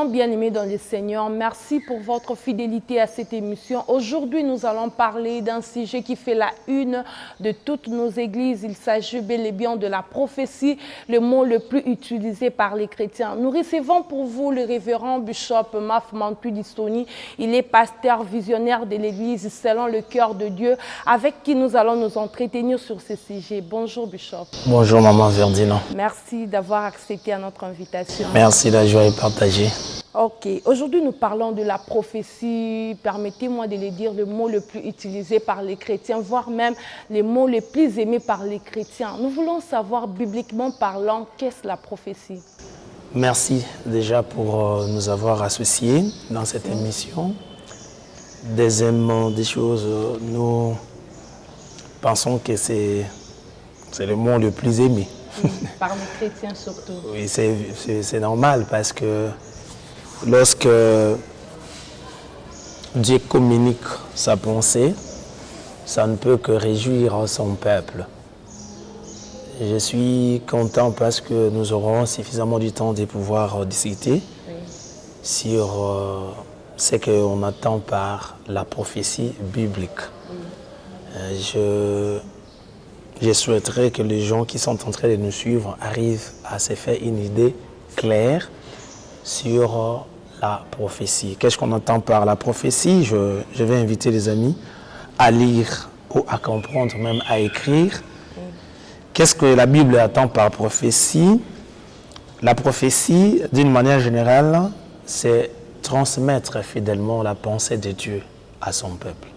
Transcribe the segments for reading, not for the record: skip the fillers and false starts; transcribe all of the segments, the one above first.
Shalom, bien-aimés dans le Seigneur, merci pour votre fidélité à cette émission. Aujourd'hui, nous allons parler d'un sujet qui fait la une de toutes nos églises. Il s'agit bel et bien de la prophétie, le mot le plus utilisé par les chrétiens. Nous recevons pour vous le révérend Bishop Maf Mantu Distoni. Il est pasteur visionnaire de l'église selon le cœur de Dieu, avec qui nous allons nous entretenir sur ce sujet. Bonjour Bishop. Bonjour Maman Verdina. Merci d'avoir accepté à notre invitation. Merci, la joie est partagée. Ok, aujourd'hui nous parlons de la prophétie. Permettez-moi de le dire, le mot le plus utilisé par les chrétiens, voire même les mots les plus aimés par les chrétiens. Nous voulons savoir, bibliquement parlant, qu'est-ce la prophétie? Merci déjà pour nous avoir associés dans cette émission. Deuxièmement, des choses, nous pensons que c'est le mot le plus aimé. Par les chrétiens surtout. Oui, c'est normal parce que lorsque Dieu communique sa pensée, ça ne peut que réjouir son peuple. Je suis content parce que nous aurons suffisamment du temps de pouvoir discuter sur ce qu'on attend par la prophétie biblique. Je souhaiterais que les gens qui sont en train de nous suivre arrivent à se faire une idée claire sur la prophétie. Qu'est-ce qu'on entend par la prophétie? Je vais inviter les amis à lire ou à comprendre, même à écrire. Qu'est-ce que la Bible attend par prophétie? La prophétie, d'une manière générale, c'est transmettre fidèlement la pensée de Dieu à son peuple.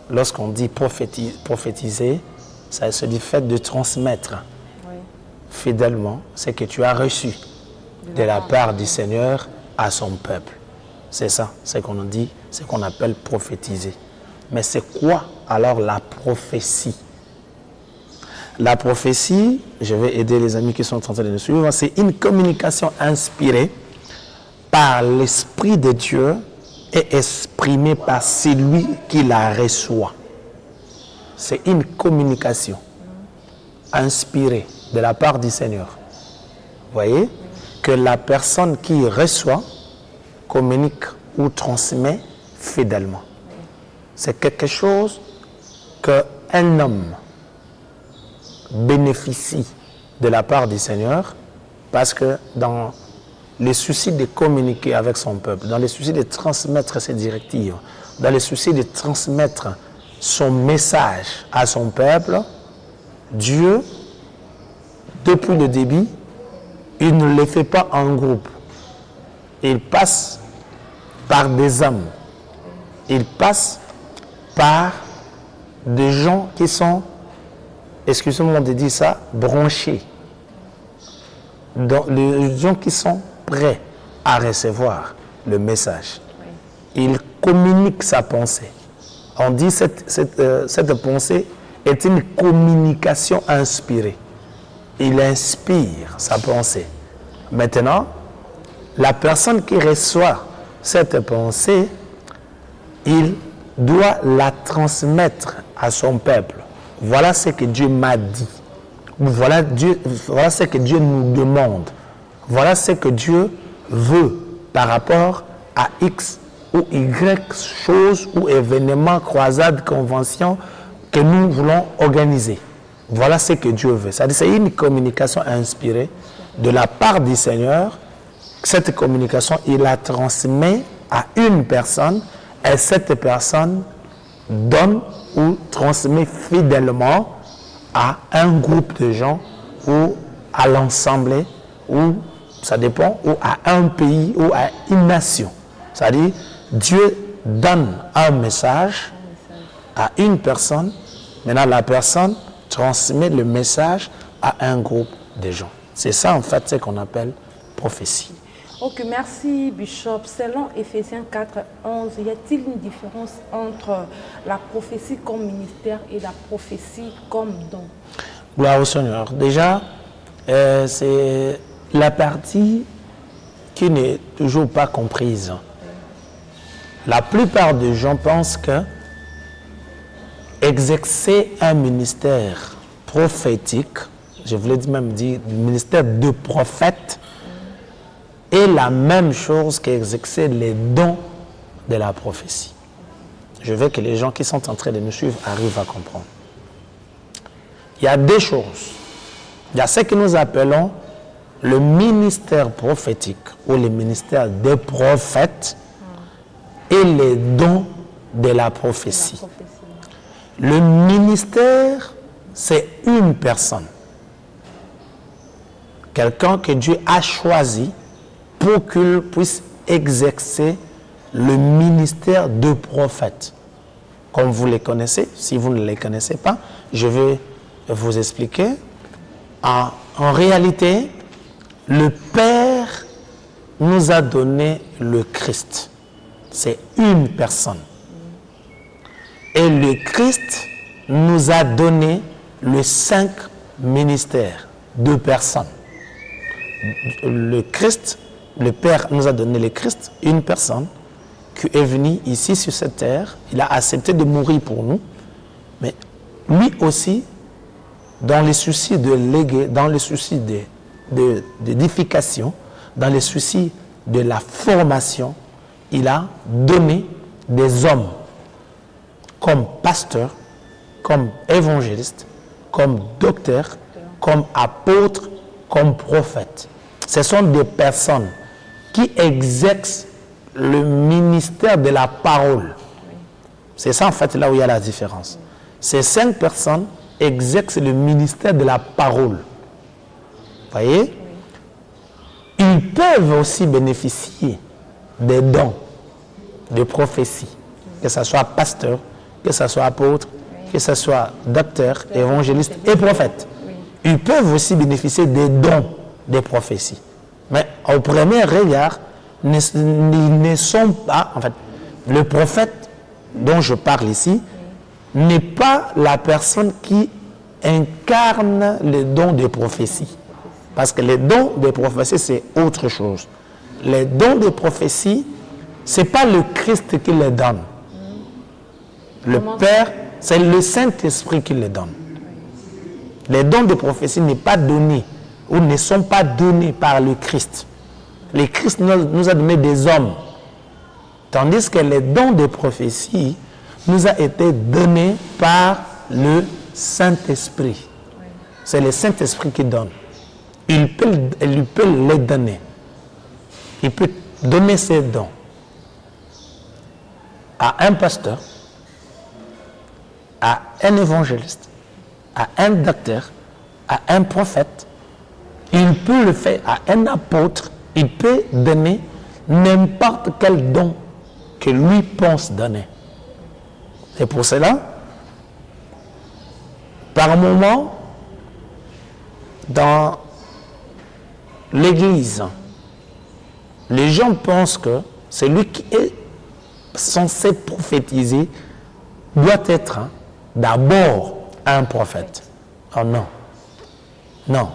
Lorsqu'on dit prophétiser, ça se dit fait de transmettre fidèlement ce que tu as reçu de la part du Seigneur à son peuple. C'est ça, ce qu'on dit, ce qu'on appelle prophétiser. Mais c'est quoi alors la prophétie? La prophétie, je vais aider les amis qui sont en train de nous suivre, c'est une communication inspirée par l'Esprit de Dieu et exprimée par celui qui la reçoit. C'est une communication inspirée de la part du Seigneur. Vous voyez? Que la personne qui reçoit communique ou transmet fidèlement. C'est quelque chose qu'un homme bénéficie de la part du Seigneur parce que dans le souci de communiquer avec son peuple, dans le souci de transmettre ses directives, dans le souci de transmettre son message à son peuple, Dieu, depuis le début, il ne le fait pas en groupe. Il passe par des hommes. Il passe par des gens qui sont, excusez-moi de dire ça, branchés. Les gens qui sont prêts à recevoir le message. Il communique sa pensée. On dit cette pensée est une communication inspirée. Il inspire sa pensée. Maintenant, la personne qui reçoit cette pensée, il doit la transmettre à son peuple. Voilà ce que Dieu m'a dit. Voilà ce que Dieu nous demande. Voilà ce que Dieu veut par rapport à X ou Y choses ou événements, croisades, conventions que nous voulons organiser. Voilà ce que Dieu veut. C'est-à-dire c'est une communication inspirée de la part du Seigneur. Cette communication, il la transmet à une personne et cette personne donne ou transmet fidèlement à un groupe de gens ou à l'ensemble ou ça dépend, ou à un pays ou à une nation. C'est-à-dire, Dieu donne un message à une personne, maintenant la personne transmet le message à un groupe de gens. C'est ça en fait ce qu'on appelle prophétie. Ok, merci Bishop. Selon Ephésiens 4, 11, y a-t-il une différence entre la prophétie comme ministère et la prophétie comme don? Gloire au Seigneur. Déjà, c'est la partie qui n'est toujours pas comprise. La plupart des gens pensent que exercer un ministère prophétique, je voulais même dire ministère de prophète, est la même chose qu'exercer les dons de la prophétie. Je veux que les gens qui sont en train de nous suivre arrivent à comprendre. Il y a deux choses. Il y a ce que nous appelons le ministère prophétique ou le ministère des prophètes et les dons de la prophétie. Le ministère, c'est une personne. Quelqu'un que Dieu a choisi pour qu'il puisse exercer le ministère de prophète. Comme vous les connaissez, si vous ne les connaissez pas, je vais vous expliquer. En réalité, le Père nous a donné le Christ. C'est une personne. Et le Christ nous a donné les 5 ministères, 2 personnes. Le Christ, le Père nous a donné le Christ, une personne qui est venue ici sur cette terre. Il a accepté de mourir pour nous. Mais lui aussi, dans les soucis de léguer, dans les soucis d'édification, dans les soucis de la formation, il a donné des hommes comme pasteurs, comme évangélistes, comme docteurs, comme apôtres, comme prophètes. Ce sont des personnes qui exercent le ministère de la parole. C'est ça en fait là où il y a la différence. Ces 5 personnes exercent le ministère de la parole. Vous voyez? Ils peuvent aussi bénéficier des dons de prophétie, que ce soit pasteur, que ce soit apôtre, que ce soit docteur, évangéliste et prophète. Ils peuvent aussi bénéficier des dons de prophétie. Mais au premier regard, ils ne sont pas, en fait, le prophète dont je parle ici n'est pas la personne qui incarne les dons de prophétie. Parce que les dons de prophétie, c'est autre chose. Les dons de prophétie, ce n'est pas le Christ qui les donne. Le Père, c'est le Saint-Esprit qui les donne. Les dons de prophétie n'est pas donnés ou ne sont pas donnés par le Christ. Le Christ nous a donné des hommes. Tandis que les dons de prophétie nous a été donnés par le Saint-Esprit. C'est le Saint-Esprit qui donne. Il peut les donner. Il peut donner ses dons à un pasteur, à un évangéliste, à un docteur, à un prophète. Il peut le faire à un apôtre. Il peut donner n'importe quel don que lui pense donner. C'est pour cela, par moment, dans l'Église, les gens pensent que celui qui est censé prophétiser doit être d'abord un prophète. Oh non. Non.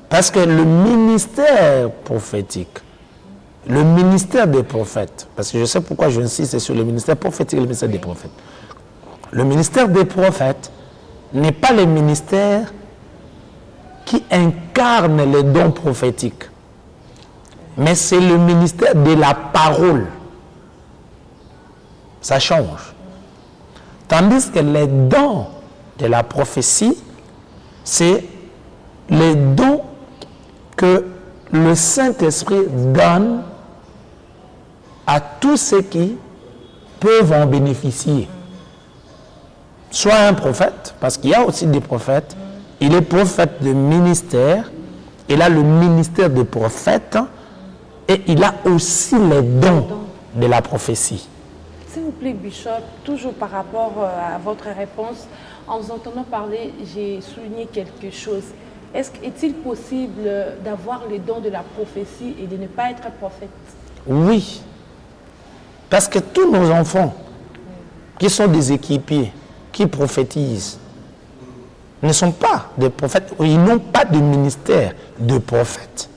Parce que le ministère prophétique, le ministère des prophètes, parce que je sais pourquoi je insiste sur le ministère prophétique et le ministère des prophètes. Le ministère des prophètes n'est pas le ministère qui incarne les dons prophétiques, mais c'est le ministère de la parole. Ça change. Tandis que les dons de la prophétie, c'est les dons que le Saint-Esprit donne à tous ceux qui peuvent en bénéficier. Soit un prophète, parce qu'il y a aussi des prophètes, il est prophète de ministère, il a le ministère de prophète et il a aussi les dons de la prophétie. S'il vous plaît, Bishop, toujours par rapport à votre réponse, en vous entendant parler, j'ai souligné quelque chose. Est-il possible d'avoir les dons de la prophétie et de ne pas être prophète? Oui, parce que tous nos enfants qui sont des équipiers, qui prophétisent, ne sont pas des prophètes, ils n'ont pas de ministère de prophète.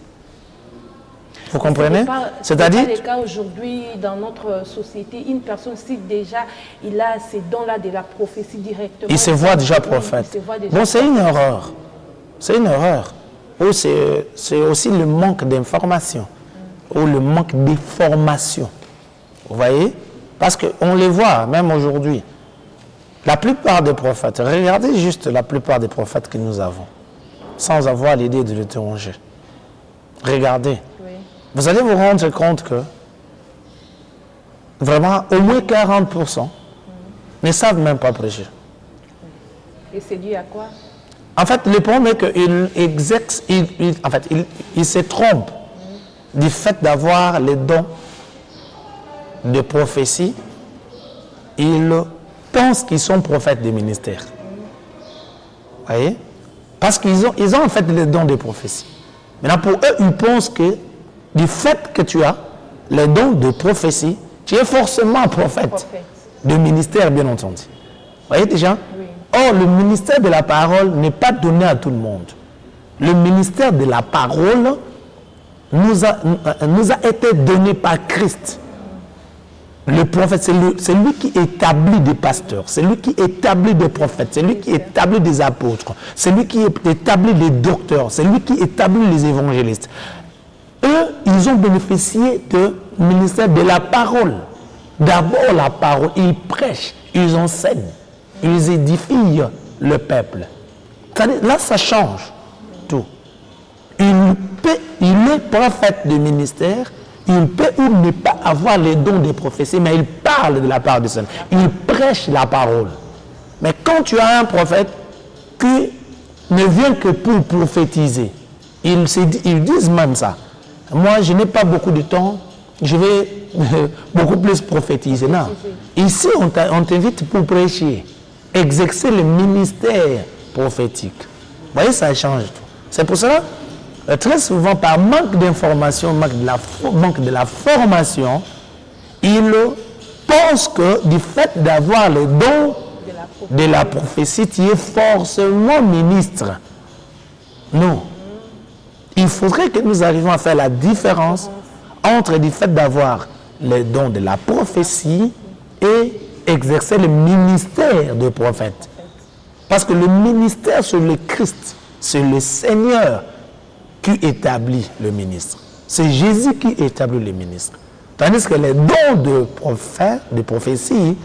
Vous comprenez? C'est-à-dire, le cas aujourd'hui dans notre société, une personne, si déjà il a ces dons-là de la prophétie directement, il se voit déjà prophète. Bon, c'est une erreur. C'est une erreur. Ou c'est aussi le manque d'information. ou le manque de formation. Vous voyez? Parce qu'on les voit, même aujourd'hui. La plupart des prophètes, regardez juste la plupart des prophètes que nous avons, sans avoir l'idée de le déranger. Regardez. Oui. Vous allez vous rendre compte que vraiment, au moins 40% ne savent même pas prêcher. Et c'est dû à quoi? En fait, le problème est qu'ils se trompent du fait d'avoir les dons de prophétie. Ils pensent qu'ils sont prophètes des ministères. Vous voyez? Parce qu'ils ont en fait les dons de prophétie. Maintenant, pour eux, ils pensent que du fait que tu as les dons de prophétie, tu es forcément prophète de ministère, bien entendu. Vous voyez déjà? Oui. Or, le ministère de la parole n'est pas donné à tout le monde. Le ministère de la parole nous a été donné par Christ. Le prophète, c'est lui qui établit des pasteurs, c'est lui qui établit des prophètes, c'est lui qui établit des apôtres, c'est lui qui établit des docteurs, c'est lui qui établit les évangélistes. Eux, ils ont bénéficié du ministère de la parole. D'abord la parole, ils prêchent, ils enseignent, ils édifient le peuple. Là, ça change tout. Il est prophète de ministère, il peut ou ne pas avoir les dons des prophéties, mais il parle de la part du Seigneur. Il prêche la parole. Mais quand tu as un prophète qui ne vient que pour prophétiser, ils disent même ça. Moi, je n'ai pas beaucoup de temps, je vais beaucoup plus prophétiser. Non. Ici, on t'invite pour prêcher, exercer le ministère prophétique. Vous voyez, ça change tout. C'est pour cela, très souvent, par manque d'information, manque de la formation, ils pensent que du fait d'avoir le don de la prophétie, tu es forcément ministre. Non. Il faudrait que nous arrivions à faire la différence entre le fait d'avoir les dons de la prophétie et exercer le ministère de prophète. Parce que le ministère, c'est le Christ, c'est le Seigneur qui établit le ministre. C'est Jésus qui établit le ministre. Tandis que les dons de prophète, de prophétie,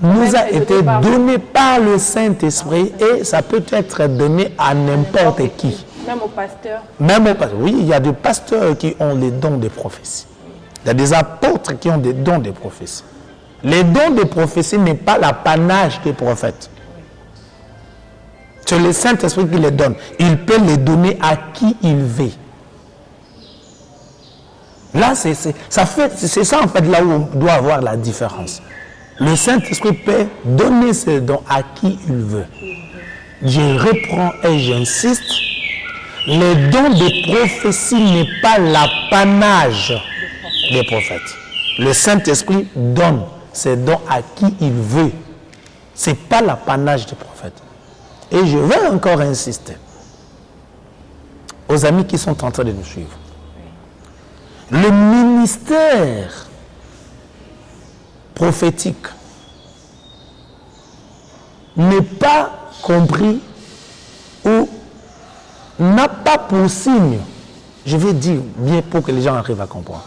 nous a été donnés par le Saint-Esprit et ça peut être donné à n'importe qui. Même aux pasteurs. Même aux pasteurs. Oui, il y a des pasteurs qui ont les dons de prophétie. Il y a des apôtres qui ont des dons de prophétie. Les dons de prophétie n'est pas l'apanage des prophètes. C'est le Saint-Esprit qui les donne. Il peut les donner à qui il veut. Là, c'est ça en fait là où on doit avoir la différence. Le Saint-Esprit peut donner ses dons à qui il veut. Je reprends et j'insiste. Les dons de prophétie n'est pas l'apanage des prophètes. Le Saint-Esprit donne ses dons à qui il veut. Ce n'est pas l'apanage des prophètes. Et je vais encore insister aux amis qui sont en train de nous suivre. Le ministère prophétique n'est pas compris ou n'a pas pour signe, je vais dire bien pour que les gens arrivent à comprendre.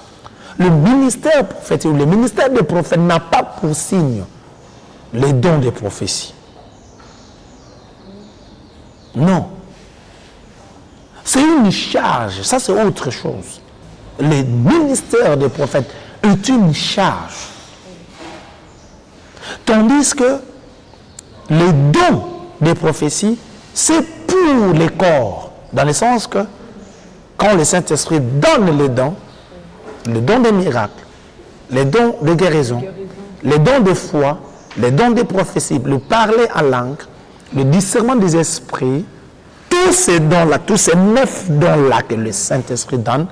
Le ministère prophétique ou le ministère des prophètes n'a pas pour signe les dons de prophétie. Non. C'est une charge, ça c'est autre chose. Le ministère des prophètes est une charge. Tandis que les dons des prophéties, c'est pour les corps. Dans le sens que, quand le Saint-Esprit donne les dons des miracles, les dons de guérison, les dons de foi, les dons de prophétie, le parler en langue, le discernement des esprits, tous ces dons-là, tous ces 9 dons-là que le Saint-Esprit donne,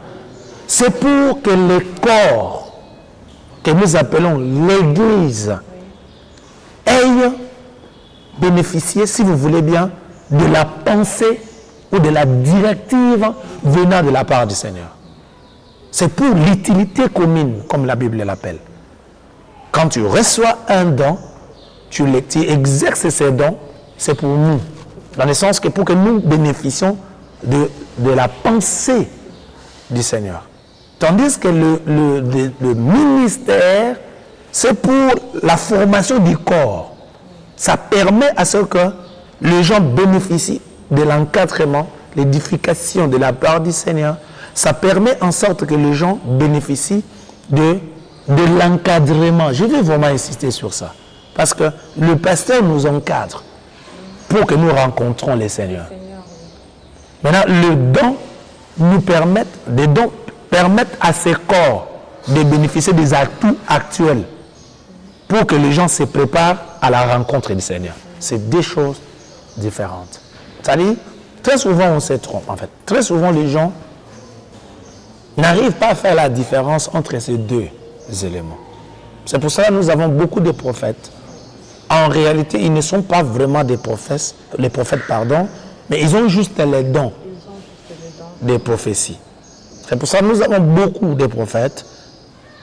c'est pour que le corps, que nous appelons l'Église, ait bénéficié, si vous voulez bien, de la pensée ou de la directive venant de la part du Seigneur. C'est pour l'utilité commune, comme la Bible l'appelle. Quand tu reçois un don, tu exerces ces dons, c'est pour nous. Dans le sens que pour que nous bénéficions de la pensée du Seigneur. Tandis que le ministère, c'est pour la formation du corps. Ça permet à ce que les gens bénéficient de l'encadrement, l'édification de la part du Seigneur. Ça permet en sorte que les gens bénéficient de l'encadrement. Je vais vraiment insister sur ça. Parce que le pasteur nous encadre pour que nous rencontrons les Seigneurs. Maintenant, le don nous permet, les dons permettent à ces corps de bénéficier des atouts actuels pour que les gens se préparent à la rencontre du Seigneur. C'est deux choses différentes. C'est-à-dire, très souvent on se trompe en fait. Très souvent les gens n'arrivent pas à faire la différence entre ces deux éléments. C'est pour ça que nous avons beaucoup de prophètes. En réalité, ils ne sont pas vraiment des prophètes, mais ils ont juste les dons des prophéties. C'est pour ça que nous avons beaucoup de prophètes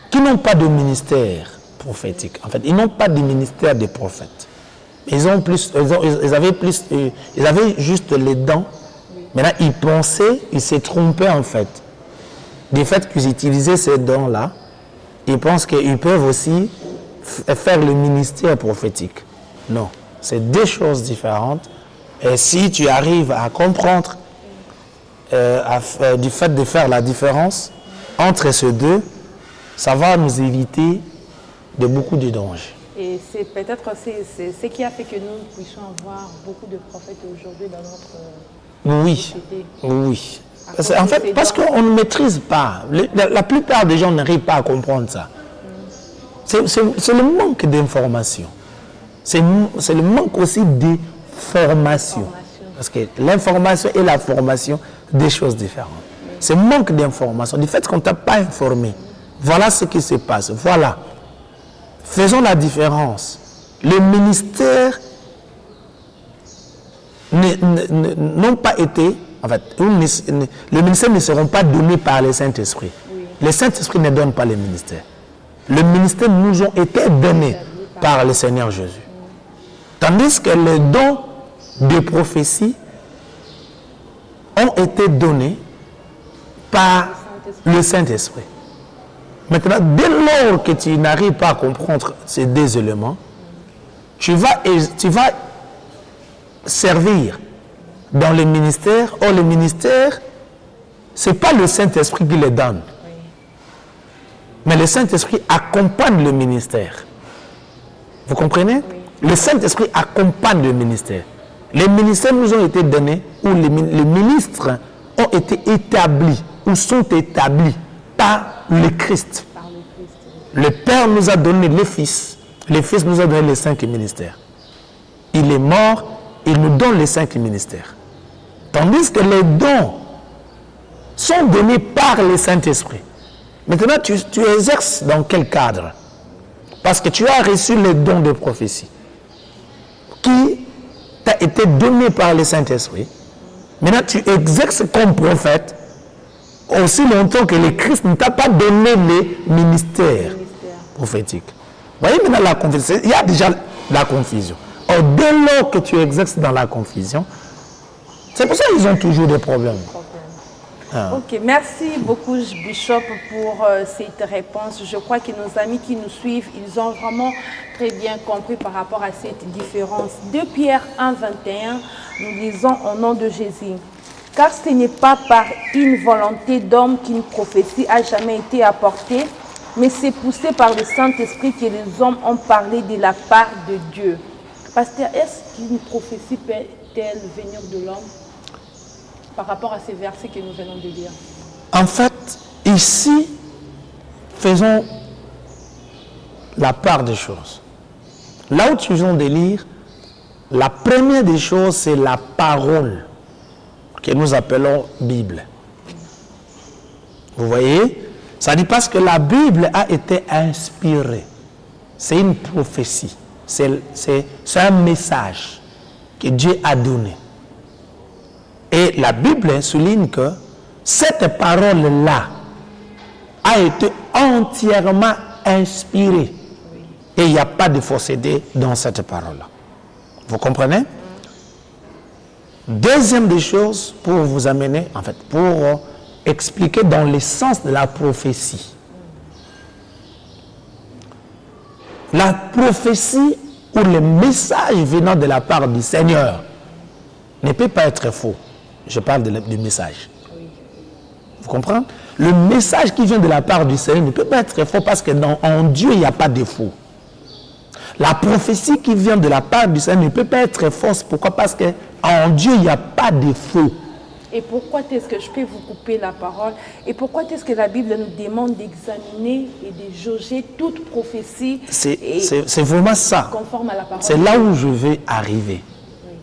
qui n'ont pas de ministère prophétique. En fait, ils n'ont pas de ministère de prophètes. Ils avaient juste les dons. Maintenant, ils pensaient, ils se trompaient en fait. Du fait qu'ils utilisaient ces dons-là, ils pensent qu'ils peuvent aussi faire le ministère prophétique. Non, c'est deux choses différentes. Et si tu arrives à comprendre du fait de faire la différence entre ces deux, ça va nous éviter de beaucoup de dangers. Et c'est peut-être ce qui a fait que nous puissions avoir beaucoup de prophètes aujourd'hui dans notre société. Oui. En fait, parce qu'on ne maîtrise pas. La plupart des gens n'arrivent pas à comprendre ça. C'est le manque d'information. C'est le manque aussi de formation. Parce que l'information et la formation, des choses différentes. C'est le manque d'information. Du fait qu'on ne t'a pas informé. Voilà ce qui se passe. Voilà. Faisons la différence. Les ministères n'ont pas été, en fait, les ministères ne seront pas donnés par le Saint-Esprit. Oui. Le Saint-Esprit ne donne pas les ministères. Les ministères nous ont été donnés par le Seigneur Jésus. Tandis que les dons de prophétie ont été donnés par le Saint-Esprit. Maintenant, dès lors que tu n'arrives pas à comprendre ces deux éléments, tu vas servir dans le ministère. Or, le ministère, ce n'est pas le Saint-Esprit qui les donne. Mais le Saint-Esprit accompagne le ministère. Vous comprenez? Le Saint-Esprit accompagne le ministère. Les ministères nous ont été donnés, ou les ministres ont été établis, ou sont établis par le Christ. Le Père nous a donné le Fils. Le Fils nous a donné les 5 ministères. Il est mort, il nous donne les 5 ministères. Tandis que les dons sont donnés par le Saint-Esprit. Maintenant, tu exerces dans quel cadre? Parce que tu as reçu les dons de prophétie qui t'a été donné par le Saint-Esprit. Maintenant, tu exerces comme prophète aussi longtemps que le Christ ne t'a pas donné les ministères prophétiques. Vous voyez maintenant la confusion. Il y a déjà la confusion. Or, dès lors que tu exerces dans la confusion, c'est pour ça qu'ils ont toujours des problèmes. Ok, merci beaucoup Bishop pour cette réponse. Je crois que nos amis qui nous suivent, ils ont vraiment très bien compris par rapport à cette différence. 2 Pierre 1, 21, nous lisons au nom de Jésus. Car ce n'est pas par une volonté d'homme qu'une prophétie a jamais été apportée, mais c'est poussé par le Saint-Esprit que les hommes ont parlé de la part de Dieu. Pasteur, est-ce qu'une prophétie peut-elle venir de l'homme par rapport à ces versets que nous venons de lire? En fait, ici, faisons la part des choses. Là où tu viens de lire, la première des choses, c'est la parole que nous appelons Bible. Vous voyez? Ça dit parce que la Bible a été inspirée. C'est une prophétie. C'est un message que Dieu a donné. Et la Bible souligne que cette parole-là a été entièrement inspirée. Et il n'y a pas de fausseté dans cette parole-là. Vous comprenez? Deuxième des choses pour vous amener, en fait, pour expliquer dans le sens de la prophétie. La prophétie ou le message venant de la part du Seigneur ne peut pas être faux. Je parle du message. Vous comprenez? Le message qui vient de la part du Seigneur ne peut pas être faux parce qu'en Dieu, il n'y a pas de faux. La prophétie qui vient de la part du Seigneur ne peut pas être fausse. Pourquoi? Parce qu'en Dieu, il n'y a pas de faux. Et pourquoi est-ce que je peux vous couper la parole? Et pourquoi est-ce que la Bible nous demande d'examiner et de jauger toute prophétie? C'est vraiment ça. Conforme à la parole. C'est là où je vais arriver. Oui.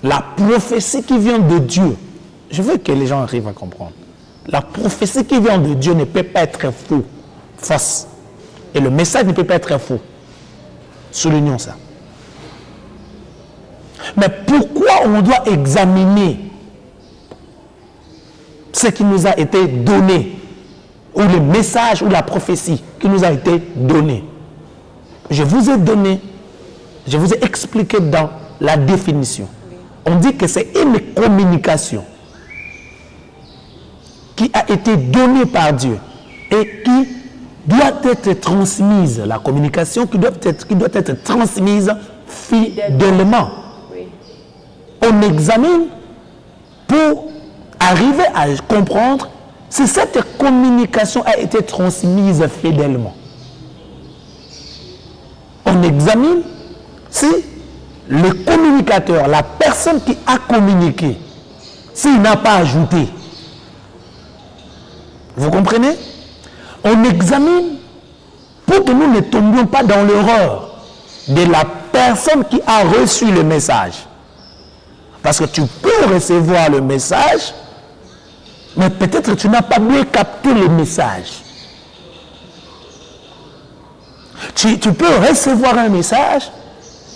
La prophétie qui vient de Dieu, je veux que les gens arrivent à comprendre. La prophétie qui vient de Dieu ne peut pas être fausse. Et le message ne peut pas être faux. Soulignons ça. Mais pourquoi on doit examiner ce qui nous a été donné, ou le message ou la prophétie qui nous a été donné? Je vous ai donné, je vous ai expliqué dans la définition. On dit que c'est une communication qui a été donnée par Dieu et qui doit être transmise, la communication qui doit être transmise fidèlement. On examine pour arriver à comprendre si cette communication a été transmise fidèlement. On examine si le communicateur, la personne qui a communiqué, s'il n'a pas ajouté. Vous comprenez? On examine pour que nous ne tombions pas dans l'erreur de la personne qui a reçu le message. Parce que tu peux recevoir le message, mais peut-être tu n'as pas bien capté le message. Tu peux recevoir un message,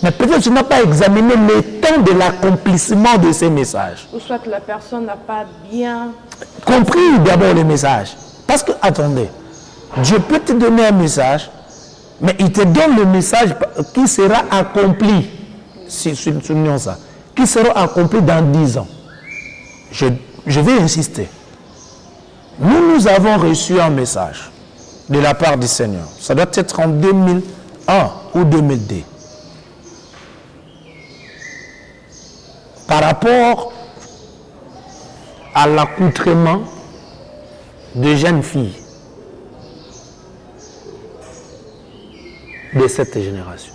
mais peut-être tu n'as pas examiné le temps de l'accomplissement de ces messages. Ou soit la personne n'a pas bien compris d'abord le message. Parce que, attendez, Dieu peut te donner un message, mais il te donne le message qui sera accompli. Soulignons ça. Qui sera accompli dans 10 ans. Je vais insister. Nous avons reçu un message de la part du Seigneur. Ça doit être en 2001 ou 2002. Par rapport à l'accoutrement de jeunes filles de cette génération.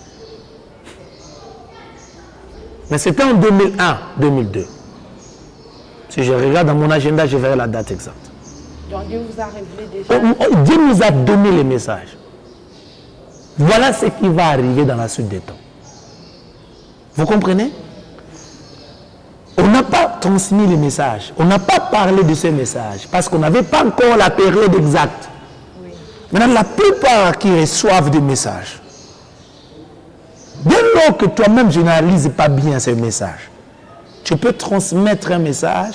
Mais c'était en 2001-2002. Si je regarde dans mon agenda, je verrai la date exacte. Donc Dieu vous a révélé déjà. Dieu nous a donné les messages. Voilà ce qui va arriver dans la suite des temps. Vous comprenez? On n'a pas transmis les messages. On n'a pas parlé de ces messages parce qu'on n'avait pas encore la période exacte. Oui. Maintenant, la plupart qui reçoivent des messages, dès lors que toi-même je n'analyse pas bien ces messages, tu peux transmettre un message,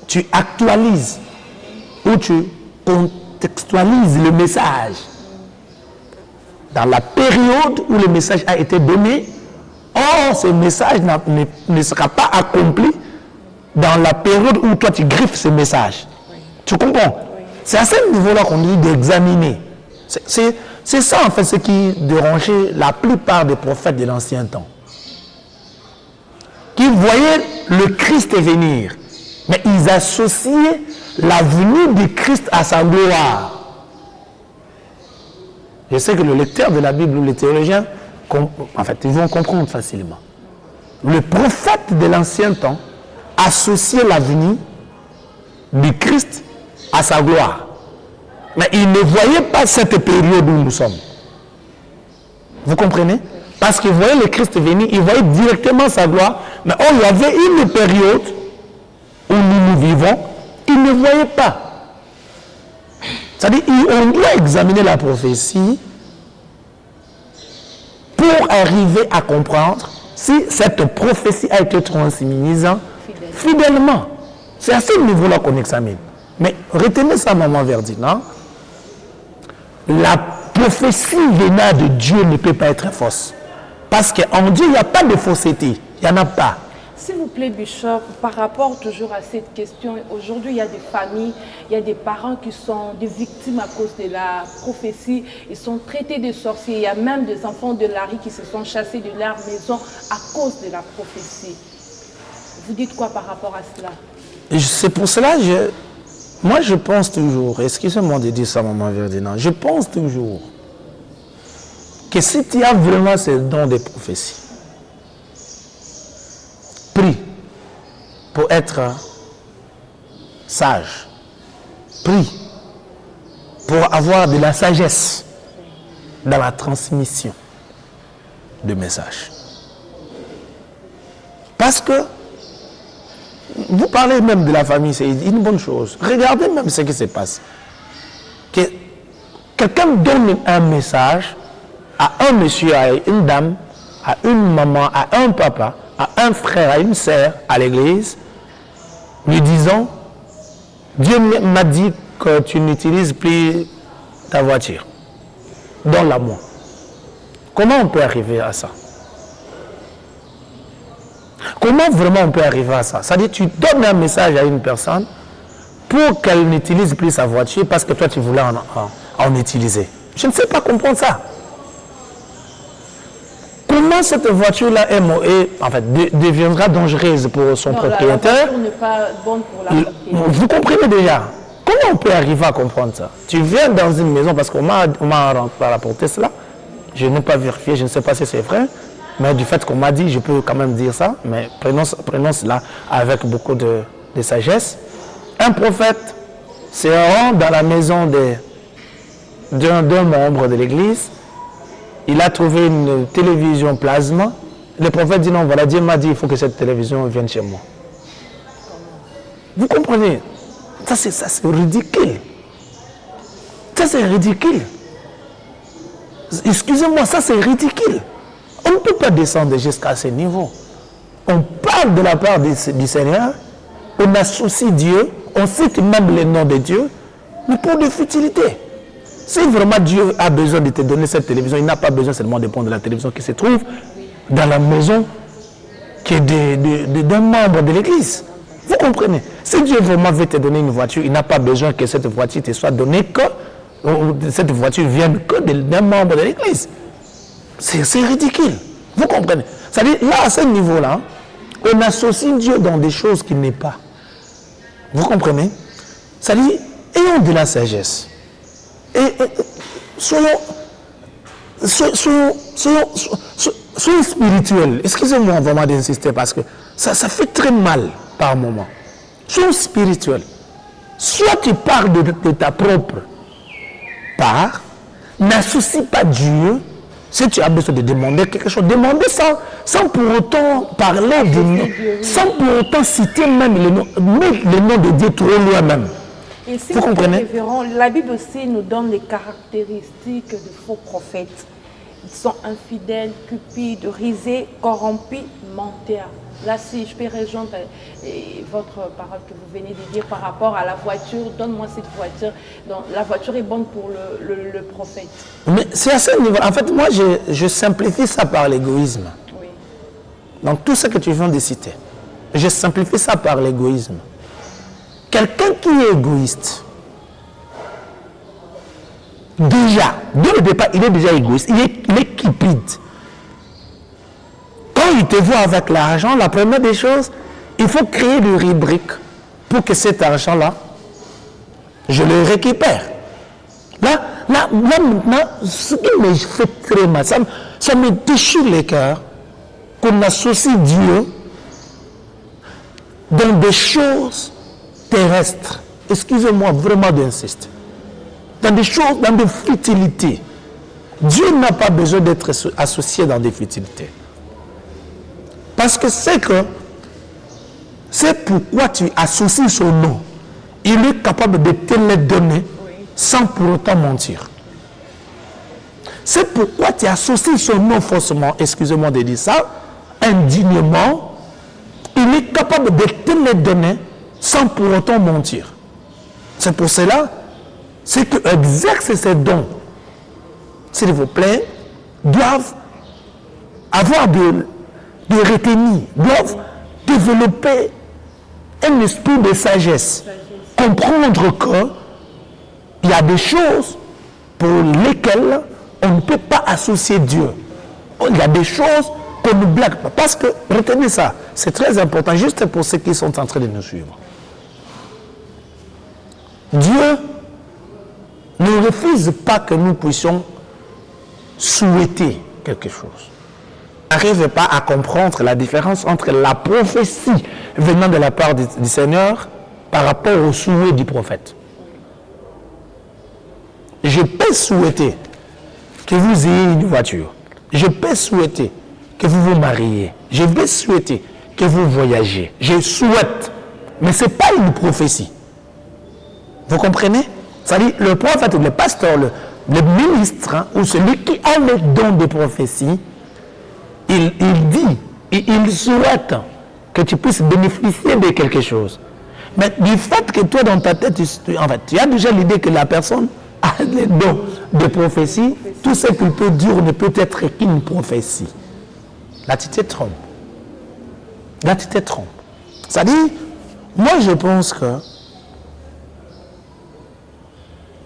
tu actualises ou tu contextualises le message dans la période où le message a été donné. Or, ce message ne sera pas accompli dans la période où toi tu griffes ce message. Oui. Tu comprends? Oui. C'est à ce niveau-là qu'on dit d'examiner. C'est ça en fait ce qui dérangeait la plupart des prophètes de l'ancien temps. Qui voyaient le Christ venir, mais ils associaient la venue du Christ à sa gloire. Je sais que le lecteur de la Bible ou les théologiens, en fait, ils vont comprendre facilement. Le prophète de l'ancien temps associait la venue du Christ à sa gloire. Mais il ne voyait pas cette période où nous sommes. Vous comprenez? Parce qu'il voyait le Christ venir, il voyait directement sa gloire. Mais il y avait une période où nous vivons, il ne voyait pas. C'est-à-dire, on doit examiner la prophétie pour arriver à comprendre si cette prophétie a été transmise fidèlement. C'est à ce niveau-là qu'on examine. Mais retenez ça, maman Verdi, non? La prophétie venant de Dieu ne peut pas être fausse. Parce qu'en Dieu, il n'y a pas de fausseté. Il n'y en a pas. S'il vous plaît, Bishop, par rapport toujours à cette question, aujourd'hui, il y a des familles, il y a des parents qui sont des victimes à cause de la prophétie. Ils sont traités de sorciers. Il y a même des enfants de la rue qui se sont chassés de leur maison à cause de la prophétie. Vous dites quoi par rapport à cela? C'est pour cela moi je pense toujours, excusez-moi de dire ça, maman Verdinand, je pense toujours que si tu as vraiment ce don de prophétie, prie pour être sage, prie pour avoir de la sagesse dans la transmission de messages. Parce que vous parlez même de la famille, c'est une bonne chose. Regardez même ce qui se passe. Que quelqu'un donne un message à un monsieur, à une dame, à une maman, à un papa, à un frère, à une sœur, à l'église, lui disant, Dieu m'a dit que tu n'utilises plus ta voiture. Donne-la moi. Comment on peut arriver à ça? Comment vraiment on peut arriver à ça? C'est-à-dire, tu donnes un message à une personne pour qu'elle n'utilise plus sa voiture parce que toi, tu voulais en utiliser. Je ne sais pas comprendre ça. Comment cette voiture-là deviendra dangereuse pour son propriétaire? La voiture n'est pas bonne pour la propriétaire. Vous comprenez déjà? Comment on peut arriver à comprendre ça? Tu viens dans une maison, parce qu'on m'a rapporté cela. Je n'ai pas vérifié, je ne sais pas si c'est vrai. Mais du fait qu'on m'a dit, je peux quand même dire ça, mais prenons cela avec beaucoup de sagesse. Un prophète se rend dans la maison d'un membre de l'église. Il a trouvé une télévision plasma. Le prophète dit non, voilà, Dieu m'a dit, il faut que cette télévision vienne chez moi. Vous comprenez? Ça c'est ridicule. Ça c'est ridicule. Excusez-moi, ça c'est ridicule. On ne peut pas descendre jusqu'à ce niveau. On parle de la part du Seigneur, on associe Dieu, on cite même le nom de Dieu, mais pour des futilités. Si vraiment Dieu a besoin de te donner cette télévision, il n'a pas besoin seulement de prendre la télévision qui se trouve dans la maison qui est d'un membre de l'église. Vous comprenez? Si Dieu vraiment veut te donner une voiture, il n'a pas besoin que cette voiture te soit donnée cette voiture vienne que d'un membre de l'église. C'est ridicule. Vous comprenez? C'est-à-dire, là, à ce niveau-là, on associe Dieu dans des choses qu'il n'est pas. Vous comprenez? C'est-à-dire, ayons de la sagesse. Et soyons spirituels. Excusez-moi vraiment d'insister parce que ça fait très mal par moment. Soyons spirituels. Soit tu parles de ta propre part, n'associe pas Dieu. Si tu as besoin de demander quelque chose, demandez sans pour autant parler de nous, sans pour autant citer même le nom de Dieu trop loin même. Et si vous comprenez? La Bible aussi nous donne les caractéristiques de faux prophètes. Ils sont infidèles, cupides, risés, corrompus, menteurs. Là, si je peux rejoindre votre parole que vous venez de dire par rapport à la voiture, donne-moi cette voiture. Donc, la voiture est bonne pour le prophète. Mais c'est à ce niveau. En fait, moi, je simplifie ça par l'égoïsme. Oui. Donc, tout ce que tu viens de citer, je simplifie ça par l'égoïsme. Quelqu'un qui est égoïste, déjà, dès le départ, il est déjà égoïste, il est cupide. Quand il te voit avec l'argent, la première des choses, il faut créer des rubriques pour que cet argent-là, je le récupère. Là maintenant, ce qui me fait très mal, ça me déchire le cœur qu'on associe Dieu dans des choses terrestres. Excusez-moi vraiment d'insister. Dans des choses, dans des futilités. Dieu n'a pas besoin d'être associé dans des futilités. Parce que c'est pourquoi tu associes son nom. Il est capable de te le donner sans pour autant mentir. C'est pourquoi tu associes son nom faussement, excusez-moi de dire ça, indignement. Il est capable de te le donner sans pour autant mentir. C'est pour cela, ceux qui exercent ces dons, s'il vous plaît, doivent avoir de retenir, doivent développer un esprit de sagesse. Comprendre qu'il y a des choses pour lesquelles on ne peut pas associer Dieu. Il y a des choses qu'on ne blague pas. Parce que, retenez ça, c'est très important, juste pour ceux qui sont en train de nous suivre. Dieu ne refuse pas que nous puissions souhaiter quelque chose. N'arrive pas à comprendre la différence entre la prophétie venant de la part du Seigneur par rapport au souhait du prophète. Je peux souhaiter que vous ayez une voiture. Je peux souhaiter que vous vous mariez. Je peux souhaiter que vous voyagez. Je souhaite. Mais ce n'est pas une prophétie. Vous comprenez? C'est-à-dire, le prophète, le pasteur, le ministre, hein, ou celui qui a le don de prophétie, il dit, il souhaite que tu puisses bénéficier de quelque chose. Mais du fait que toi, dans ta tête, tu as déjà l'idée que la personne a le don de prophétie, tout ce qu'il peut dire ne peut être qu'une prophétie. Là, tu te trompes. Là, tu te trompes. C'est-à-dire, moi, je pense que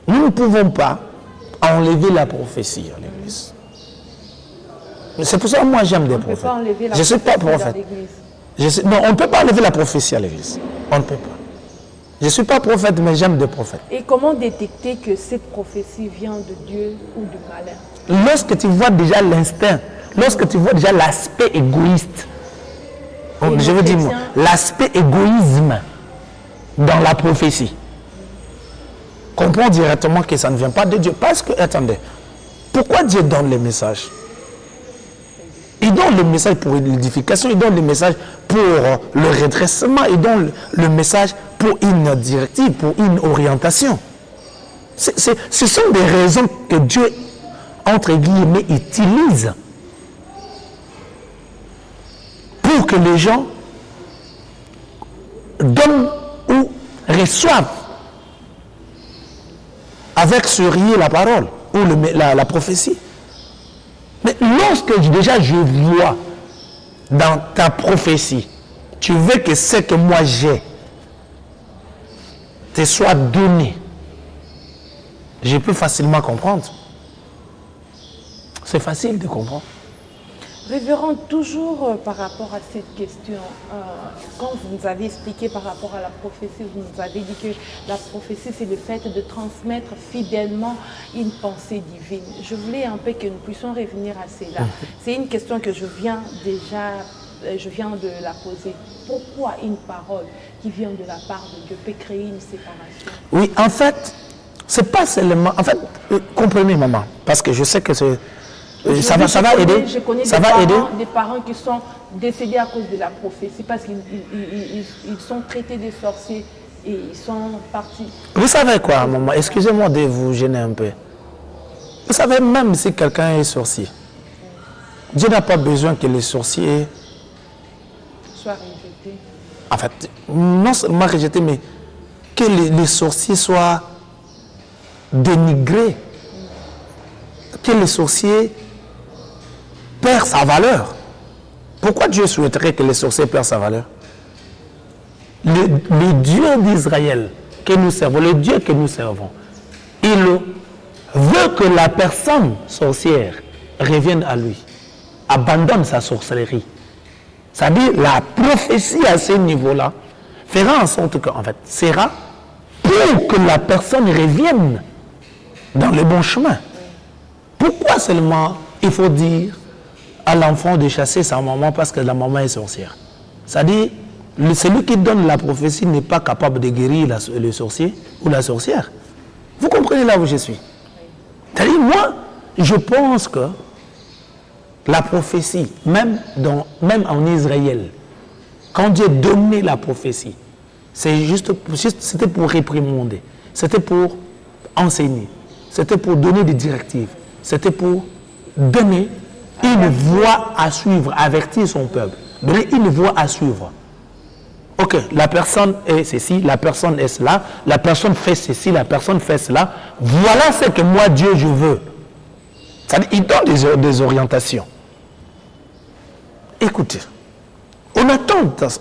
nous ne pouvons pas enlever la prophétie à l'Église. C'est pour ça que moi, j'aime des prophètes. Je ne suis pas prophète. Non, on ne peut pas enlever la prophétie à l'Église. On ne peut pas. Je ne suis pas prophète, mais j'aime des prophètes. Et comment détecter que cette prophétie vient de Dieu ou du malin? Lorsque tu vois déjà l'instinct, lorsque tu vois déjà l'aspect égoïste, je veux dire, l'aspect égoïsme dans la prophétie, comprends directement que ça ne vient pas de Dieu. Parce que, attendez, pourquoi Dieu donne les messages? Il donne le message pour l'édification, il donne le message pour le redressement, il donne le message pour une directive, pour une orientation. Ce sont des raisons que Dieu, entre guillemets, utilise pour que les gens donnent ou reçoivent avec sourire la parole ou la prophétie. Mais lorsque déjà je vois dans ta prophétie, tu veux que ce que moi j'ai te soit donné, je peux facilement comprendre. C'est facile de comprendre. Révérend, toujours par rapport à cette question, quand vous nous avez expliqué par rapport à la prophétie, vous nous avez dit que la prophétie, c'est le fait de transmettre fidèlement une pensée divine. Je voulais un peu que nous puissions revenir à cela. C'est une question que je viens de la poser. Pourquoi une parole qui vient de la part de Dieu peut créer une séparation? Oui, en fait, c'est pas seulement... En fait, comprenez, maman, parce que je sais que c'est... Ça va aider. Je connais des parents qui sont décédés à cause de la prophétie parce qu'ils sont traités des sorciers et ils sont partis. Vous savez quoi, maman? Excusez-moi de vous gêner un peu. Vous savez, même si quelqu'un est sorcier, Dieu n'a pas besoin que les sorciers soient rejetés. En fait, non seulement rejetés, mais que les sorciers soient dénigrés. Que les sorciers perd sa valeur. Pourquoi Dieu souhaiterait que les sorciers perdent sa valeur? Le Dieu d'Israël que nous servons, le Dieu que nous servons, il veut que la personne sorcière revienne à lui, abandonne sa sorcellerie. C'est-à-dire la prophétie à ce niveau-là fera en sorte que, en fait, sera pour que la personne revienne dans le bon chemin. Pourquoi seulement il faut dire à l'enfant de chasser sa maman parce que la maman est sorcière? C'est-à-dire, celui qui donne la prophétie n'est pas capable de guérir le sorcier ou la sorcière. Vous comprenez là où je suis? C'est-à-dire, moi, je pense que la prophétie, même en Israël, quand Dieu donnait la prophétie, c'était pour réprimander, c'était pour enseigner, c'était pour donner des directives, c'était pour donner une voie à suivre, avertir son peuple, donner une voie à suivre. Ok, la personne est ceci, la personne est cela, la personne fait ceci, la personne fait cela. Voilà ce que moi, Dieu, je veux. C'est-à-dire, il donne des orientations. Écoutez,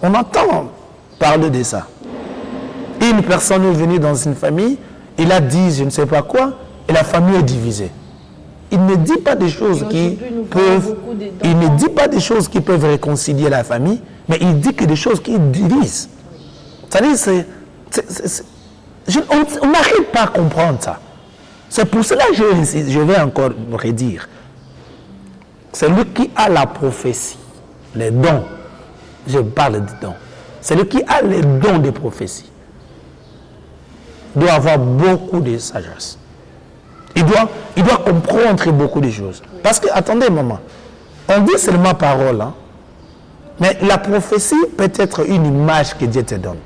on entend parler de ça. Une personne est venue dans une famille, il a dit je ne sais pas quoi, et la famille est divisée. Il ne dit pas des choses qui peuvent, réconcilier la famille, mais il dit que des choses qui divisent. C'est-à-dire, on n'arrive pas à comprendre ça. C'est pour cela que je vais encore redire. Celui qui a la prophétie, les dons, je parle des dons, celui qui a les dons de prophétie, doit avoir beaucoup de sagesse. Il doit comprendre beaucoup de choses. Parce que, attendez un moment, on dit seulement parole, hein, mais la prophétie peut être une image que Dieu te donne.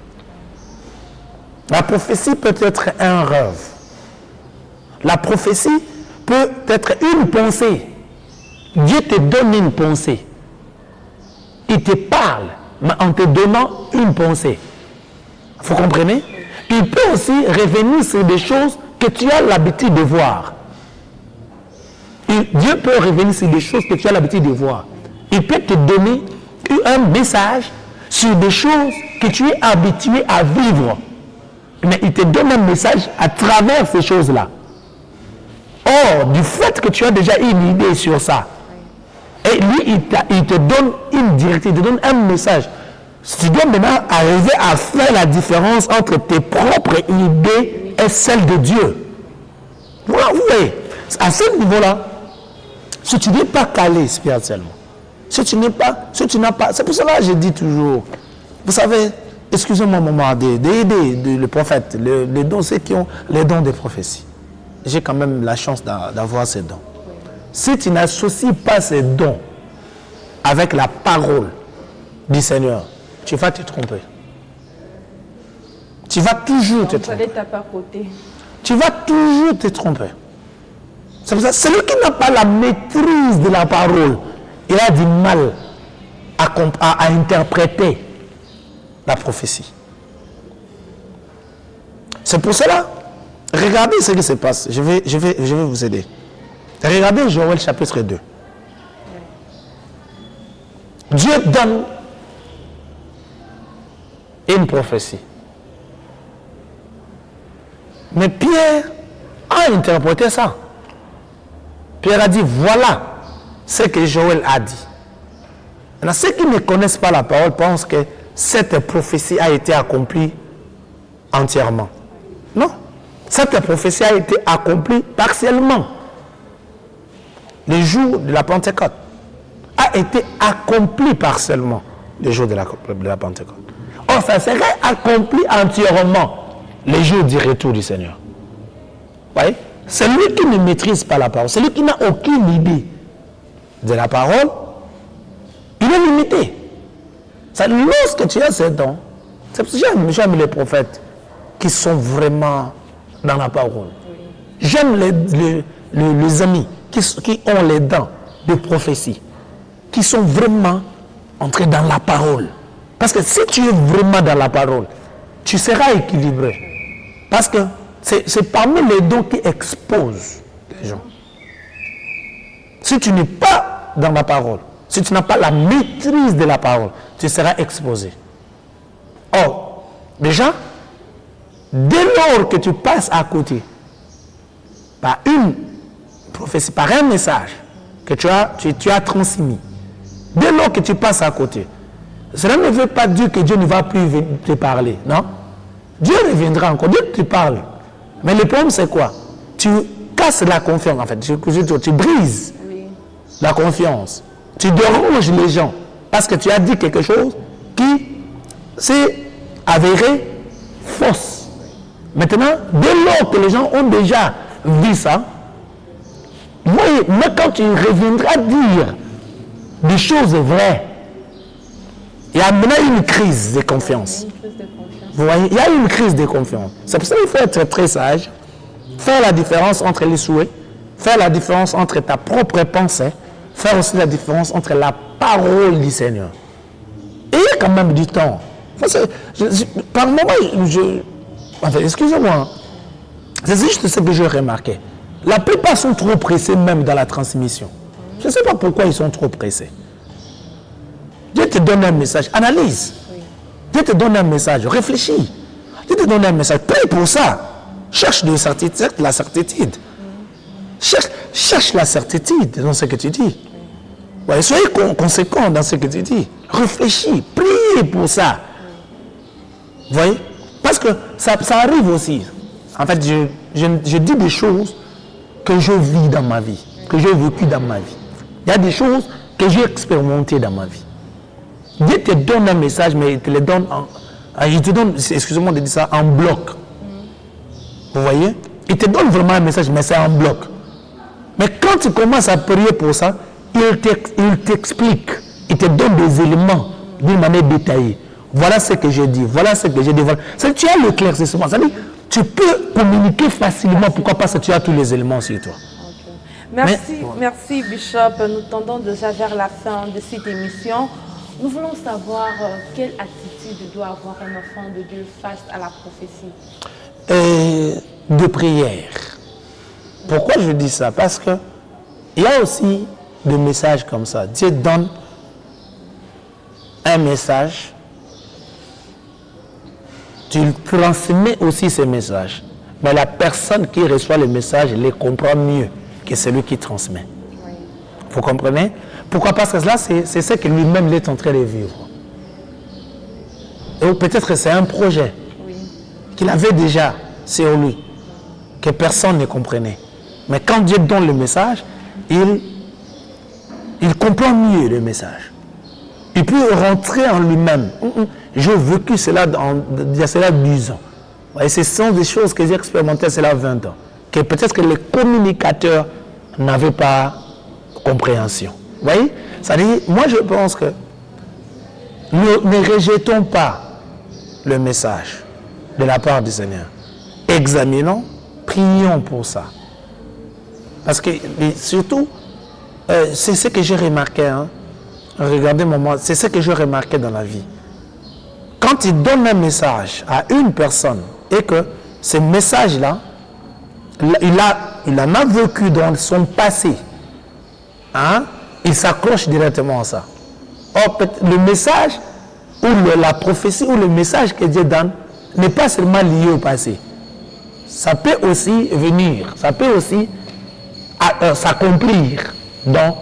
La prophétie peut être un rêve. La prophétie peut être une pensée. Dieu te donne une pensée. Il te parle, mais en te donnant une pensée. Vous comprenez? Il peut aussi revenir sur des choses que tu as l'habitude de voir. Dieu peut revenir sur des choses que tu as l'habitude de voir. Il peut te donner un message sur des choses que tu es habitué à vivre. Mais il te donne un message à travers ces choses-là. Or, du fait que tu as déjà une idée sur ça, et lui, il te donne une directive, il te donne un message. Tu dois maintenant arriver à faire la différence entre tes propres idées et celles de Dieu. Voilà, vous voyez, à ce niveau-là, si tu n'es pas calé spirituellement, si tu n'as pas, c'est pour cela que je dis toujours, vous savez, excusez-moi maman, le prophète, les dons, ceux qui ont les dons des prophéties. J'ai quand même la chance d'avoir ces dons. Si tu n'associes pas ces dons avec la parole du Seigneur, tu vas te tromper. Tu vas toujours te tromper. Tu vas toujours te tromper. C'est pour ça, celui qui n'a pas la maîtrise de la parole, il a du mal à interpréter la prophétie. C'est pour cela, regardez ce qui se passe. Je vais vous aider. Regardez Joël chapitre 2. Dieu donne une prophétie. Mais Pierre a interprété ça. Pierre a dit, voilà ce que Joël a dit. Maintenant, ceux qui ne connaissent pas la parole pensent que cette prophétie a été accomplie entièrement. Non. Cette prophétie a été accomplie partiellement. Le jour de la Pentecôte a été accompli partiellement. Le jour de la Pentecôte. Or, ça serait accompli entièrement le jour du retour du Seigneur. Vous voyez? Celui qui ne maîtrise pas la parole, celui qui n'a aucune idée de la parole, il est limité. Lorsque tu as ces dons, j'aime les prophètes qui sont vraiment dans la parole. J'aime les amis qui ont les dents de prophétie, qui sont vraiment entrés dans la parole. Parce que si tu es vraiment dans la parole, tu seras équilibré. Parce que c'est parmi les dons qui exposent les gens. Si tu n'es pas dans la parole, si tu n'as pas la maîtrise de la parole, tu seras exposé. Or, déjà, dès lors que tu passes à côté, par une prophétie, par un message que tu as transmis, dès lors que tu passes à côté, cela ne veut pas dire que Dieu ne va plus te parler, non? Dieu reviendra encore, Dieu te parle. Mais le problème c'est quoi? Tu casses la confiance, en fait, tu brises la confiance. Tu déranges les gens parce que tu as dit quelque chose qui s'est avéré fausse. Maintenant, dès lors que les gens ont déjà vu ça, vous voyez, mais quand tu reviendras dire des choses vraies, il y a maintenant une crise de confiance. Vous voyez, il y a une crise de confiance. C'est pour ça qu'il faut être très sage, faire la différence entre les souhaits, faire la différence entre ta propre pensée, faire aussi la différence entre la parole du Seigneur. Et il y a quand même du temps. Par moment, enfin, excusez-moi, c'est juste ce que j'ai remarqué. La plupart sont trop pressés même dans la transmission. Je ne sais pas pourquoi ils sont trop pressés. Dieu te donne un message, analyse. Oui. Dieu te donne un message, réfléchis. Dieu te donne un message, prie pour ça. Cherche de certitude, la certitude. Cherche la certitude dans ce que tu dis. Ouais, soyez conséquent dans ce que tu dis. Réfléchis, prie pour ça. Vous voyez? Parce que ça arrive aussi. En fait, je dis des choses que je vis dans ma vie, que j'ai vécues dans ma vie. Il y a des choses que j'ai expérimentées dans ma vie. Dieu te donne un message, mais il te le donne excusez-moi de dire ça, en bloc. Vous voyez? Il te donne vraiment un message, mais c'est en bloc. Mais quand tu commences à prier pour ça, il t'explique, il te donne des éléments d'une manière détaillée. Voilà ce que j'ai dit, voilà ce que j'ai dit. Voilà. Tu as l'éclaircissement, c'est-à-dire tu peux communiquer facilement. Pourquoi? Parce que tu as tous les éléments sur toi. Okay. Merci Bishop. Nous tendons déjà vers la fin de cette émission. Nous voulons savoir quelle attitude doit avoir un enfant de Dieu face à la prophétie. De prière. Pourquoi je dis ça? Parce que il y a aussi des messages comme ça. Dieu donne un message. Tu transmets aussi ces messages. Mais la personne qui reçoit le message les comprend mieux que celui qui transmet. Oui. Vous comprenez? Pourquoi? Parce que là, c'est ce que lui-même est en train de vivre. Et peut-être que c'est un projet qu'il avait déjà sur lui, que personne ne comprenait. Mais quand Dieu donne le message, il comprend mieux le message. Il peut rentrer en lui-même. J'ai vécu cela il y a cela 10 ans. Et ce sont des choses que j'ai expérimentées cela 20 ans. Que peut-être que les communicateurs n'avaient pas compréhension. Vous voyez? C'est-à-dire, moi je pense que ne rejetons pas le message de la part du Seigneur. Examinons, prions pour ça. Parce que surtout, c'est ce que j'ai remarqué. Hein. Regardez-moi, c'est ce que j'ai remarqué dans la vie. Quand il donne un message à une personne et que ce message-là, il en a vécu dans son passé, hein, il s'accroche directement à ça. Or, le message ou la prophétie ou le message que Dieu donne n'est pas seulement lié au passé. Ça peut aussi venir, ça peut aussi s'accomplir dans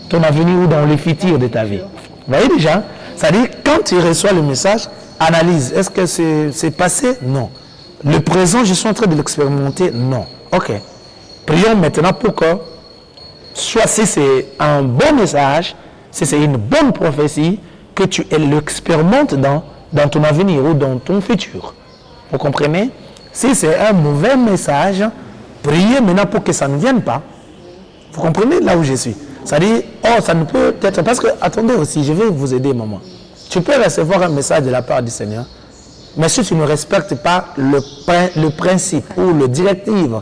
ton avenir ou dans le futur de ta vie. Vous voyez déjà? C'est-à-dire, quand tu reçois le message, analyse. Est-ce que c'est passé? Non. Le présent, je suis en train de l'expérimenter? Non. Ok. Prions maintenant pour que, soit si c'est un bon message, si c'est une bonne prophétie, que tu l'expérimentes dans ton avenir ou dans ton futur. Vous comprenez? Si c'est un mauvais message, priez maintenant pour que ça ne vienne pas. Vous comprenez là où je suis? C'est-à-dire, ça ne peut être... Parce que, attendez aussi, je vais vous aider, maman. Tu peux recevoir un message de la part du Seigneur, mais si tu ne respectes pas le principe ou le directive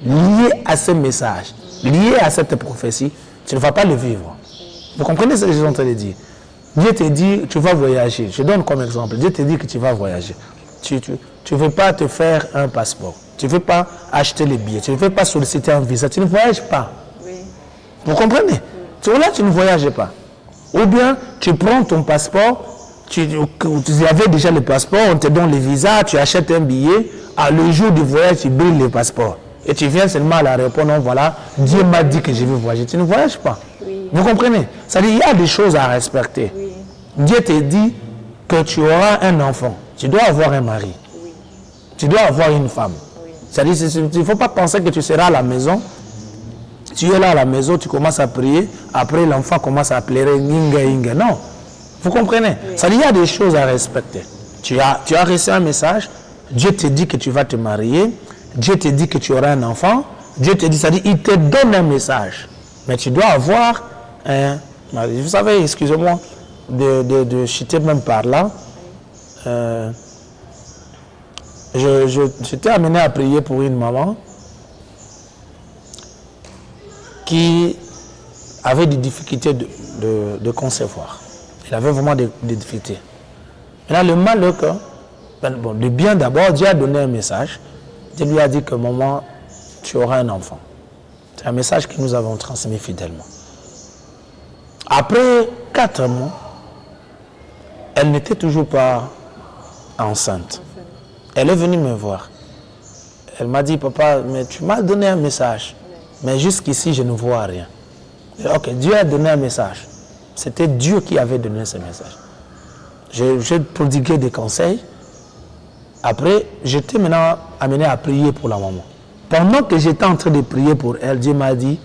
lié à ce message, lié à cette prophétie, tu ne vas pas le vivre. Vous comprenez ce que je suis en train de dire? Dieu te dit, tu vas voyager. Je donne comme exemple. Dieu te dit que tu vas voyager. Tu ne veux pas te faire un passeport. Tu ne veux pas acheter les billets. Tu ne veux pas solliciter un visa. Tu ne voyages pas. Oui. Vous comprenez? Là, tu ne voyages pas. Ou bien, tu prends ton passeport, tu avais déjà le passeport, on te donne le visa, tu achètes un billet, le jour du voyage, tu brilles le passeport. Et tu viens seulement à la réponse, non, voilà, Dieu m'a dit que je vais voyager. Tu ne voyages pas. Oui. Vous comprenez? C'est-à-dire, il y a des choses à respecter. Oui. Dieu te dit que tu auras un enfant. Tu dois avoir un mari. Oui. Tu dois avoir une femme. Oui. C'est-à-dire, il ne faut pas penser que tu seras à la maison. Tu es là à la maison, tu commences à prier. Après, l'enfant commence à pleurer, Inga, Inga. Non. Vous comprenez? Oui. C'est-à-dire, il y a des choses à respecter. Tu as reçu un message. Dieu te dit que tu vas te marier. Dieu te dit que tu auras un enfant. Dieu te dit, c'est-à-dire, il te donne un message. Mais tu dois avoir un... Vous savez, excusez-moi de chuter même par là. J'étais amené à prier pour une maman qui avait des difficultés de concevoir. Elle avait vraiment des difficultés. Et là, le malheur, de bien d'abord, Dieu a donné un message. Dieu lui a dit que maman, tu auras un enfant. C'est un message que nous avons transmis fidèlement. Après 4 mois, elle n'était toujours pas enceinte. Elle est venue me voir. Elle m'a dit, papa, mais tu m'as donné un message. Mais jusqu'ici, je ne vois rien. Ok, Dieu a donné un message. C'était Dieu qui avait donné ce message. J'ai prodigué des conseils. Après, j'étais maintenant amené à prier pour la maman. Pendant que j'étais en train de prier pour elle, Dieu m'a dit,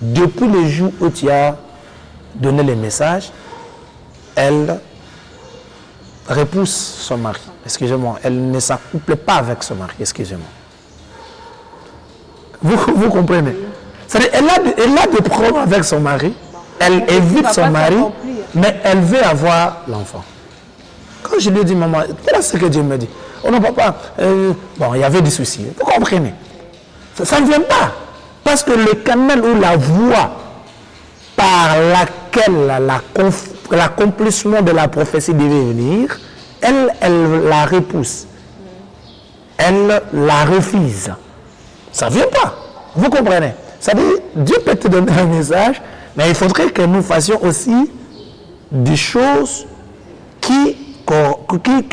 depuis le jour où tu as donné les messages, elle repousse son mari. Excusez-moi, elle ne s'accouple pas avec son mari. Excusez-moi. Vous comprenez? C'est-à-dire, elle a des problèmes avec son mari. Elle évite son mari, mais elle veut avoir l'enfant. Quand je lui ai dit, maman, voilà ce que Dieu me dit. Oh non, papa, bon, il y avait des soucis. Vous comprenez? Ça ne vient pas. Parce que le canal ou la voie par laquelle l'accomplissement de la prophétie devait venir, elle la repousse. Elle la refuse. Ça ne vient pas. Vous comprenez? C'est-à-dire, Dieu peut te donner un message, mais il faudrait que nous fassions aussi des choses qui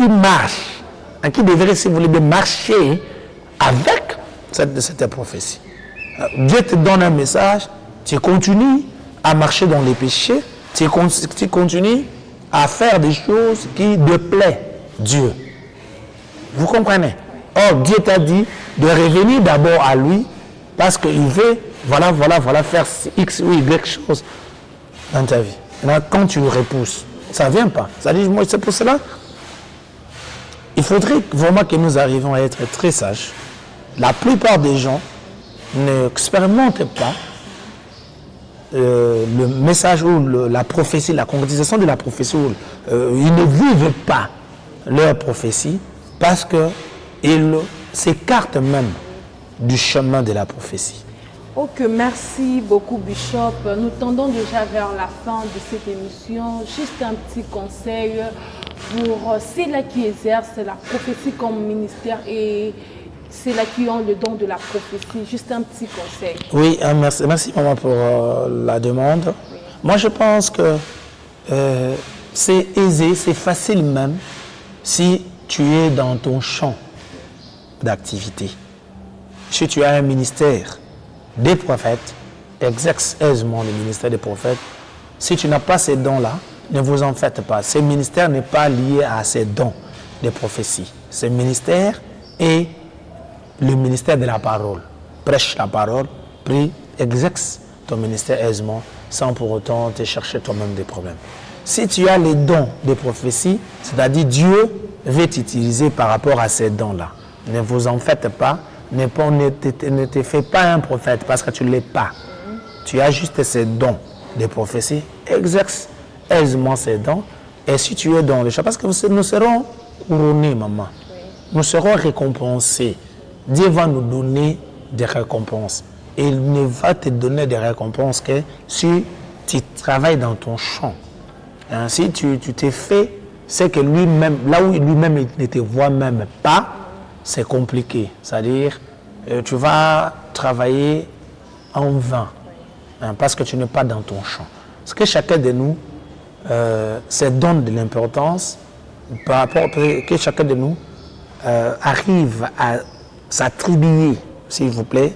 marchent, qui devraient, si vous voulez, marcher avec cette prophétie. Dieu te donne un message, tu continues à marcher dans les péchés, tu continues à faire des choses qui déplaisent Dieu. Vous comprenez? Or, Dieu t'a dit de revenir d'abord à lui parce qu'il veut, voilà, faire X ou Y choses dans ta vie. Maintenant, quand tu le repousses, ça ne vient pas. C'est pour cela, il faudrait vraiment que nous arrivions à être très sages. La plupart des gens n'expérimentent pas le message ou la prophétie, la concrétisation de la prophétie. Ils ne vivent pas leur prophétie parce qu'ils s'écartent même du chemin de la prophétie. Ok, merci beaucoup Bishop. Nous tendons déjà vers la fin de cette émission. Juste un petit conseil pour ceux-là qui exercent la prophétie comme ministère et ceux-là qui ont le don de la prophétie. Juste un petit conseil. Oui, merci maman pour la demande. Oui. Moi je pense que c'est aisé, c'est facile même si tu es dans ton champ d'activité. Si tu as un ministère des prophètes, exerce aisément le ministère des prophètes. Si tu n'as pas ces dons-là, ne vous en faites pas. Ce ministère n'est pas lié à ces dons de prophétie. Ce ministère est le ministère de la parole. Prêche la parole, prie, exerce ton ministère aisément, sans pour autant te chercher toi-même des problèmes. Si tu as les dons de prophétie, c'est-à-dire Dieu veut t'utiliser par rapport à ces dons-là. Ne vous en faites pas. Ne te fais pas un prophète parce que tu ne l'es pas. Tu as juste ces dons de prophétie. Exerce aisément ces dons. Et si tu es dans le champ, parce que nous serons couronnés, maman. Oui. Nous serons récompensés. Dieu va nous donner des récompenses. Et il ne va te donner des récompenses que si tu travailles dans ton champ. Hein, si tu t'es fait ce que lui-même, là où lui-même il ne te voit même pas, c'est compliqué. C'est-à-dire, tu vas travailler en vain, hein, parce que tu n'es pas dans ton champ. Ce que chacun de nous se donne de l'importance, par rapport que chacun de nous arrive à s'attribuer, s'il vous plaît,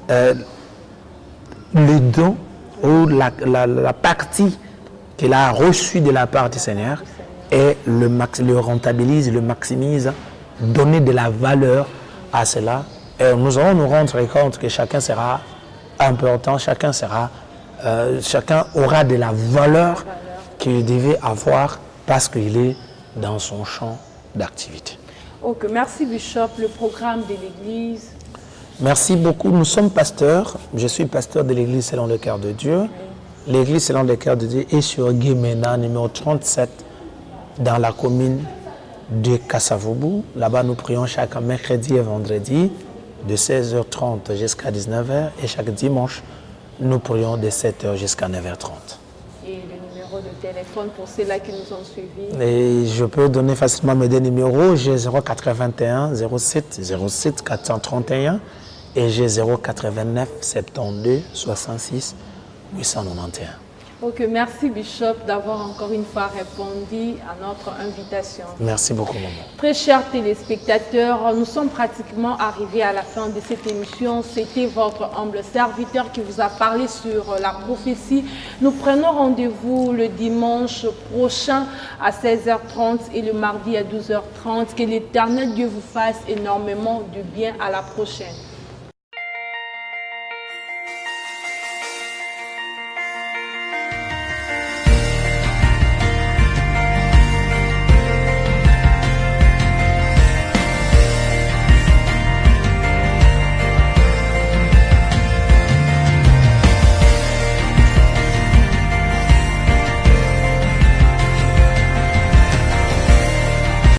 le don ou la partie qu'il a reçue de la part du Seigneur et le rentabilise, le maximise, donner de la valeur à cela. Et nous allons nous rendre compte que chacun sera important, chacun aura de la valeur qu'il devait avoir parce qu'il est dans son champ d'activité. Ok, merci Bishop. Le programme de l'Église. Merci beaucoup. Nous sommes pasteurs. Je suis pasteur de l'Église selon le cœur de Dieu. L'Église selon le cœur de Dieu est sur Guémena, numéro 37, dans la commune de Kassavoubou. Là-bas, nous prions chaque mercredi et vendredi de 16h30 jusqu'à 19h et chaque dimanche, nous prions de 7h jusqu'à 9h30. Et le numéro de téléphone pour ceux-là qui nous ont suivis? Et je peux donner facilement mes deux numéros. J'ai 081 07 07 431 et j'ai 089 72 66 891. Ok, merci Bishop d'avoir encore une fois répondu à notre invitation. Merci beaucoup, maman. Très chers téléspectateurs, nous sommes pratiquement arrivés à la fin de cette émission. C'était votre humble serviteur qui vous a parlé sur la prophétie. Nous prenons rendez-vous le dimanche prochain à 16h30 et le mardi à 12h30. Que l'Éternel Dieu vous fasse énormément de bien. À la prochaine.